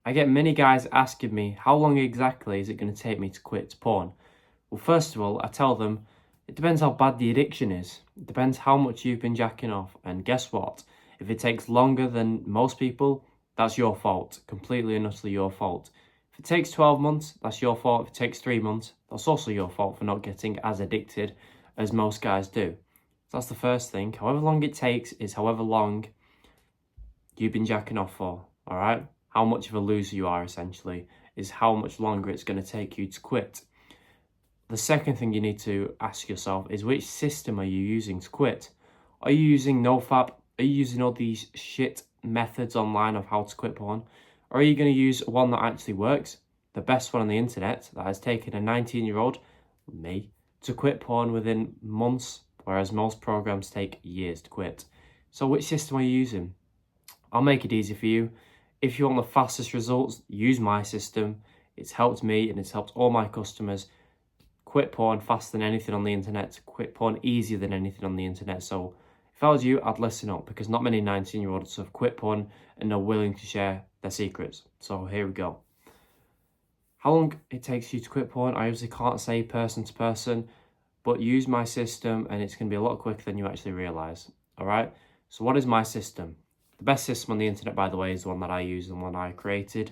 I get many guys asking me, how long exactly is it going to take me to quit porn? Well, first of all, I tell them, it depends how bad the addiction is. It depends how much you've been jacking off. And guess what? If it takes longer than most people, that's your fault. Completely and utterly your fault. If it takes 12 months, that's your fault. If it takes 3 months, that's also your fault for not getting as addicted as most guys do. So that's the first thing. However long it takes is however long you've been jacking off for, all right? How much of a loser you are, essentially, is how much longer it's going to take you to quit. The second thing you need to ask yourself is, which system are you using to quit? Are you using NoFap? Are you using all these shit methods online of how to quit porn? Or are you going to use one that actually works? The best one on the internet that has taken a 19-year-old, me, to quit porn within months, whereas most programs take years to quit. So which system are you using? I'll make it easy for you. If you want the fastest results, use my system. It's helped me and it's helped all my customers quit porn faster than anything on the internet, quit porn easier than anything on the internet. So if I was you, I'd listen up, because not many 19-year-olds have quit porn and are willing to share their secrets. So here we go. How long it takes you to quit porn, I obviously can't say person to person, but use my system and it's going to be a lot quicker than you actually realise. All right? So what is my system? The best system on the internet, by the way, is the one that I use and one I created,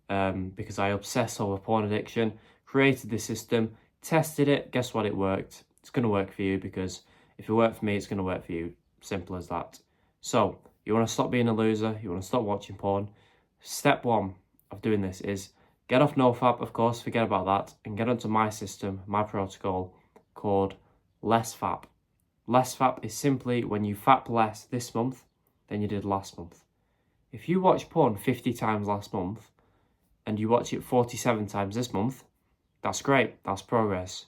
because I obsess over porn addiction. Created this system, tested it, guess what, it worked. It's going to work for you, because if it worked for me, it's going to work for you. Simple as that. So you want to stop being a loser, you want to stop watching porn. Step one of doing this is get off NoFap, of course, forget about that, and get onto my system, my protocol, called LessFap. LessFap is simply when you fap less this month than you did last month. If you watch porn 50 times last month and you watch it 47 times this month, that's great, that's progress.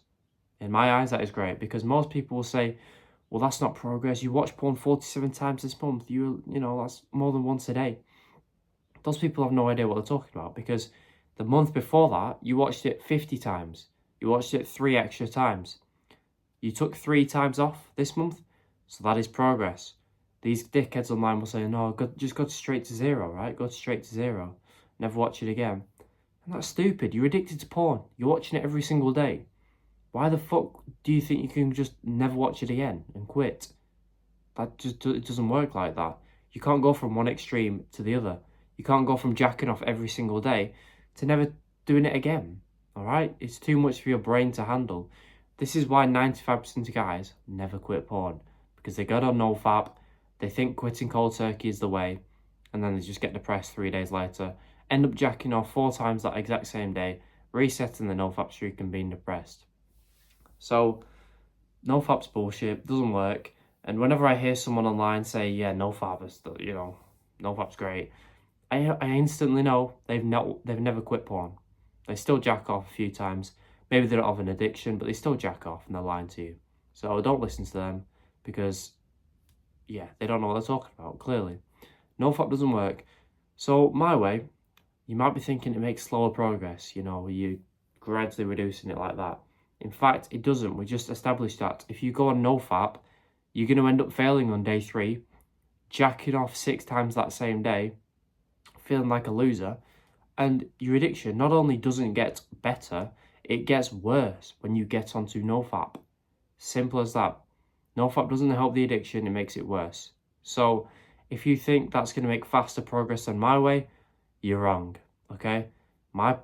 In my eyes, that is great, because most people will say, well, that's not progress. You watch porn 47 times this month. You know, that's more than once a day. Those people have no idea what they're talking about, because the month before that, you watched it 50 times. You watched it 3 extra times. You took 3 times off this month, so that is progress. These dickheads online will say, no, just go straight to 0, right? Go straight to 0. Never watch it again. And that's stupid. You're addicted to porn. You're watching it every single day. Why the fuck do you think you can just never watch it again and quit? It doesn't work like that. You can't go from one extreme to the other. You can't go from jacking off every single day to never doing it again. All right? It's too much for your brain to handle. This is why 95% of guys never quit porn, because they go on NoFap, they think quitting cold turkey is the way, and then they just get depressed 3 days later, end up jacking off 4 times that exact same day, resetting the NoFap streak and being depressed. So, NoFap's bullshit, doesn't work. And whenever I hear someone online say, yeah, NoFap is, NoFap's great, I instantly know they've never quit porn. They still jack off a few times. Maybe they don't have an addiction, but they still jack off and they're lying to you. So don't listen to them, because, yeah, they don't know what they're talking about, clearly. NoFap doesn't work. So my way, you might be thinking it makes slower progress, you gradually reducing it like that. In fact, it doesn't. We just established that if you go on NoFap, you're going to end up failing on day 3, jacking off 6 times that same day, feeling like a loser, and your addiction not only doesn't get better, it gets worse when you get onto NoFap. Simple as that. NoFap doesn't help the addiction, it makes it worse. So if you think that's going to make faster progress than my way, you're wrong, okay? My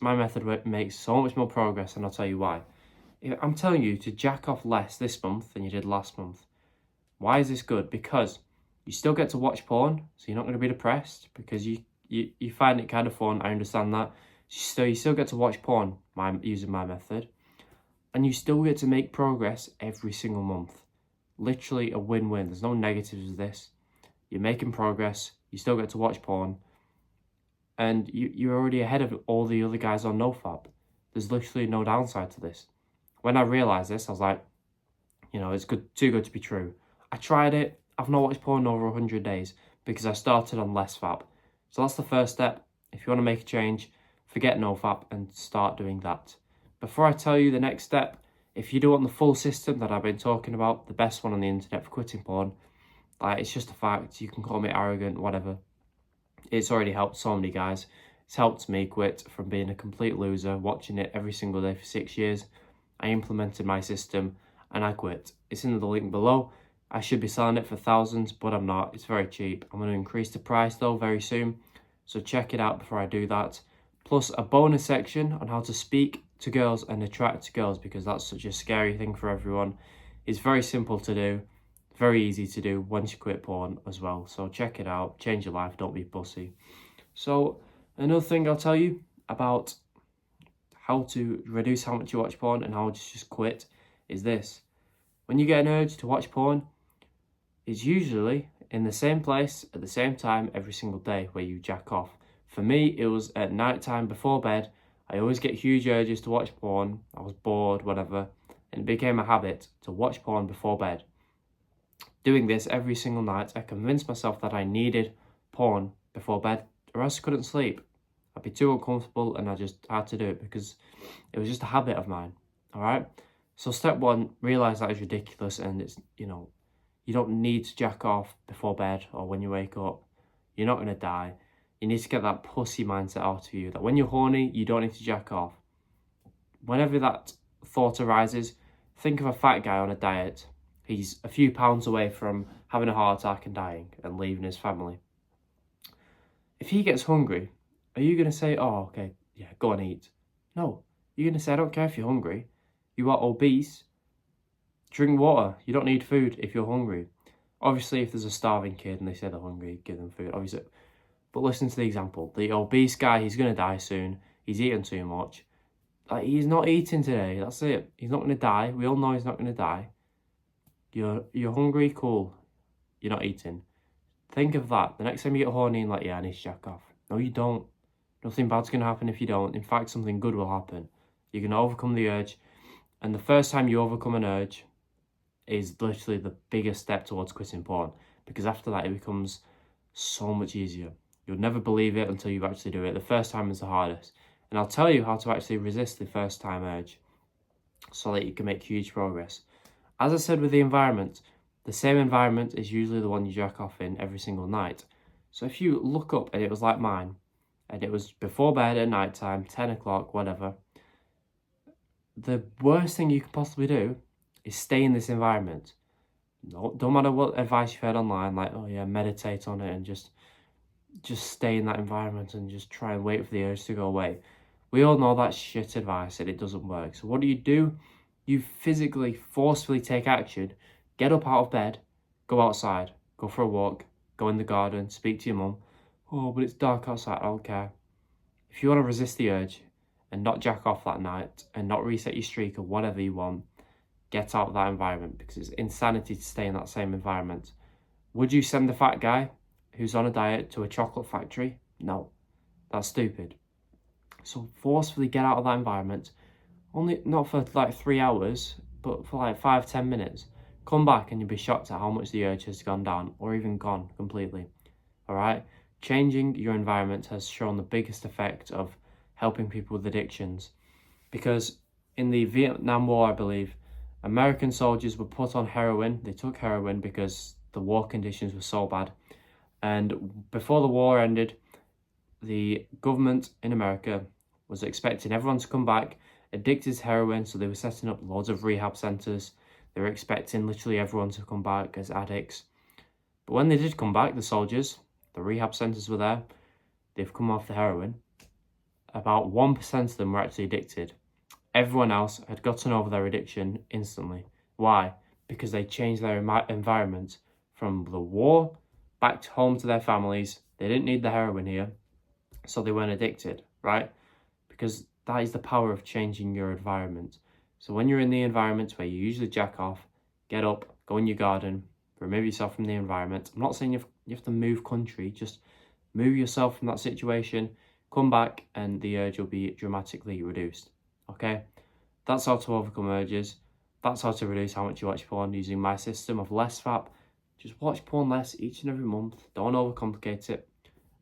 method makes so much more progress, and I'll tell you why. I'm telling you to jack off less this month than you did last month. Why is this good? Because you still get to watch porn, so you're not going to be depressed, because you find it kind of fun, I understand that. You still get to watch porn using my method, and you still get to make progress every single month. Literally a win-win. There's no negatives with this. You're making progress, you still get to watch porn, and you're already ahead of all the other guys on NoFap. There's literally no downside to this. When I realised this, I was like, it's too good to be true. I tried it. I've not watched porn in over 100 days because I started on LessFap. So that's the first step. If you want to make a change, forget NoFap and start doing that. Before I tell you the next step, if you do want the full system that I've been talking about, the best one on the internet for quitting porn, it's just a fact. You can call me arrogant, whatever. It's already helped so many guys. It's helped me quit from being a complete loser, watching it every single day for 6 years. I implemented my system and I quit. It's in the link below. I should be selling it for thousands, but I'm not. It's very cheap. I'm going to increase the price though very soon, so check it out before I do that. Plus a bonus section on how to speak to girls and attract girls, because that's such a scary thing for everyone. It's very simple to do, very easy to do once you quit porn as well. So check it out, change your life, don't be a pussy. So another thing I'll tell you about how to reduce how much you watch porn and how to just quit is this. When you get an urge to watch porn, it's usually in the same place at the same time every single day where you jack off. For me, it was at night time before bed. I always get huge urges to watch porn. I was bored, whatever, and it became a habit to watch porn before bed. Doing this every single night, I convinced myself that I needed porn before bed or else I couldn't sleep. I'd be too uncomfortable and I just had to do it because it was just a habit of mine, all right? So step one, realize that is ridiculous and it's, you don't need to jack off before bed or when you wake up. You're not going to die. You need to get that pussy mindset out of you that when you're horny, you don't need to jack off. Whenever that thought arises, think of a fat guy on a diet. He's a few pounds away from having a heart attack and dying and leaving his family. If he gets hungry, are you going to say, oh, okay, yeah, go and eat? No. You're going to say, I don't care if you're hungry. You are obese. Drink water. You don't need food if you're hungry. Obviously, if there's a starving kid and they say they're hungry, give them food, obviously. But listen to the example. The obese guy, he's going to die soon. He's eating too much. Like, he's not eating today. That's it. He's not going to die. We all know he's not going to die. You're hungry, cool. You're not eating. Think of that. The next time you get horny and like, yeah, I need to jack off. No, you don't. Nothing bad's going to happen if you don't. In fact, something good will happen. You're going to overcome the urge. And the first time you overcome an urge is literally the biggest step towards quitting porn. Because after that, it becomes so much easier. You'll never believe it until you actually do it. The first time is the hardest. And I'll tell you how to actually resist the first time urge so that you can make huge progress. As I said with the environment, the same environment is usually the one you jack off in every single night. So if you look up and it was like mine, and it was before bed at night time, 10 o'clock, whatever, the worst thing you can possibly do is stay in this environment. No, don't matter what advice you've heard online, like, oh yeah, meditate on it and just stay in that environment and just try and wait for the urge to go away. We all know that's shit advice and it doesn't work. So what do? You physically, forcefully take action, get up out of bed, go outside, go for a walk, go in the garden, speak to your mum. Oh, but it's dark outside, I don't care. If you want to resist the urge and not jack off that night and not reset your streak or whatever you want, get out of that environment because it's insanity to stay in that same environment. Would you send the fat guy who's on a diet to a chocolate factory? No, that's stupid. So forcefully get out of that environment, only not for like 3 hours, but for like 5-10 minutes. Come back and you'll be shocked at how much the urge has gone down or even gone completely. All right? Changing your environment has shown the biggest effect of helping people with addictions. Because in the Vietnam War, I believe, American soldiers were put on heroin. They took heroin because the war conditions were so bad. And before the war ended, the government in America was expecting everyone to come back addicted to heroin, so they were setting up loads of rehab centres. They were expecting literally everyone to come back as addicts. But when they did come back, the soldiers, the rehab centres were there, they've come off the heroin. About 1% of them were actually addicted. Everyone else had gotten over their addiction instantly. Why? Because they changed their environment from the war back home to their families. They didn't need the heroin here, so they weren't addicted, right? Because that is the power of changing your environment. So when you're in the environment where you usually jack off, get up, go in your garden, remove yourself from the environment. I'm not saying you have to move country, just move yourself from that situation, come back, and the urge will be dramatically reduced, okay? That's how to overcome urges. That's how to reduce how much you watch porn using my system of less fap. Just watch porn less each and every month. Don't overcomplicate it,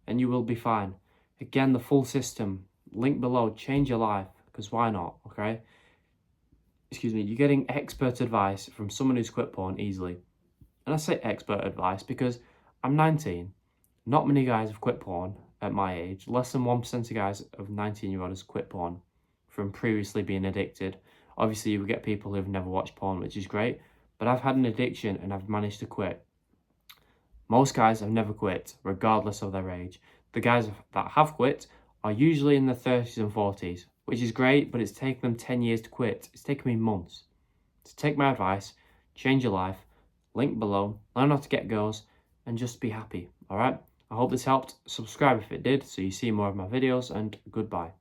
and you will be fine. Again, the full system, link below, change your life, because why not, okay? Excuse me, you're getting expert advice from someone who's quit porn easily. And I say expert advice because I'm 19. Not many guys have quit porn at my age, less than 1% of guys of 19-year-olds quit porn from previously being addicted. Obviously, you will get people who've never watched porn, which is great, but I've had an addiction and I've managed to quit. Most guys have never quit, regardless of their age. The guys that have quit are usually in their 30s and 40s, which is great, but it's taken them 10 years to quit. It's taken me months. So take my advice, change your life, link below, learn how to get girls, and just be happy, alright? I hope this helped. Subscribe if it did, so you see more of my videos, and goodbye.